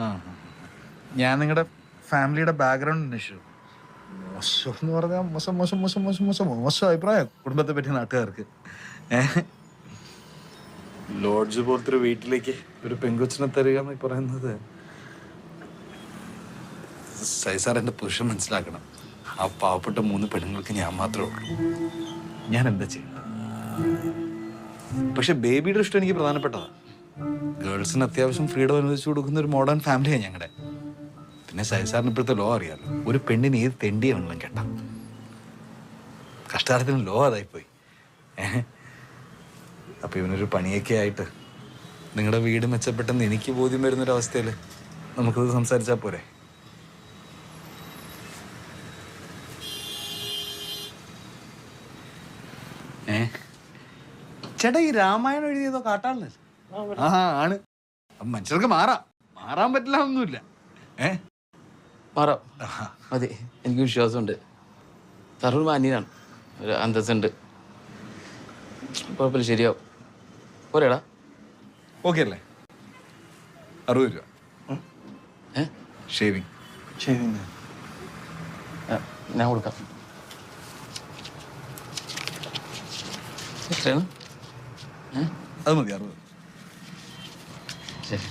ആ ഞാൻ നിങ്ങളുടെ ഫാമിലിയുടെ ബാക്ക്ഗ്രൗണ്ട് അന്വേഷിച്ചു. മോശം എന്ന് പറഞ്ഞാൽ മോശം മോശം മോശം മോശം മോശം മോശം അഭിപ്രായം കുടുംബത്തെ പറ്റി നാട്ടുകാർക്ക്. ലോഡ്ജ് പോലത്തെ ഒരു വീട്ടിലേക്ക് ഒരു പെങ്കൊച്ചിനെ തരിക എന്ന് പറയുന്നത് സൈസാർ എൻ്റെ പുരുഷൻ മനസ്സിലാക്കണം. ആ പാവപ്പെട്ട 3 പെണ്ണുങ്ങൾക്ക് ഞാൻ മാത്രമേ ഉള്ളൂ. ഞാൻ എന്താ ചെയ്യുന്നത്? പക്ഷെ ബേബിയുടെ ഇഷ്ടം എനിക്ക് പ്രധാനപ്പെട്ടതാണ്. ഗേൾസിന് അത്യാവശ്യം ഫ്രീഡം അനുവദിച്ചു കൊടുക്കുന്ന ഒരു മോഡേൺ ഫാമിലിയാണ് ഞങ്ങളുടെ. പിന്നെ സൈസാറിന് ഇപ്പോഴത്തെ ലോ അറിയാലോ, ഒരു പെണ്ണിന് ഏത് തെണ്ടിയാണെങ്കിലും കേട്ടാ. കഷ്ടാർത്ഥത്തിന് ലോ അതായിപ്പോയി. അപ്പൊ ഇവനൊരു പണിയൊക്കെ ആയിട്ട് നിങ്ങളുടെ വീട് മെച്ചപ്പെട്ടെന്ന് എനിക്ക് ബോധ്യം വരുന്നൊരവസ്ഥയിൽ നമുക്കത് സംസാരിച്ചാൽ പോരെ? ചേട്ടാ, ഈ രാമായണം എഴുതിയതോ കാട്ടാളല്ലേ? ആ ആണ്. മനുഷ്യർക്ക് മാറാൻ പറ്റില്ല ഒന്നുമില്ല. മാറാം, മതി. എനിക്ക് വിശ്വാസമുണ്ട്. സാറൊരു മാന്യനാണ്, ഒരു അന്തസ്സുണ്ട്. കുഴപ്പമില്ല, ശരിയാവും. പോരേടാ? ഓക്കെ അല്ലേ? 60 രൂപ ഷേവിങ്. ഞാൻ കൊടുക്കാം. എത്രയാണ്? അത് മതി, 60. ശരി.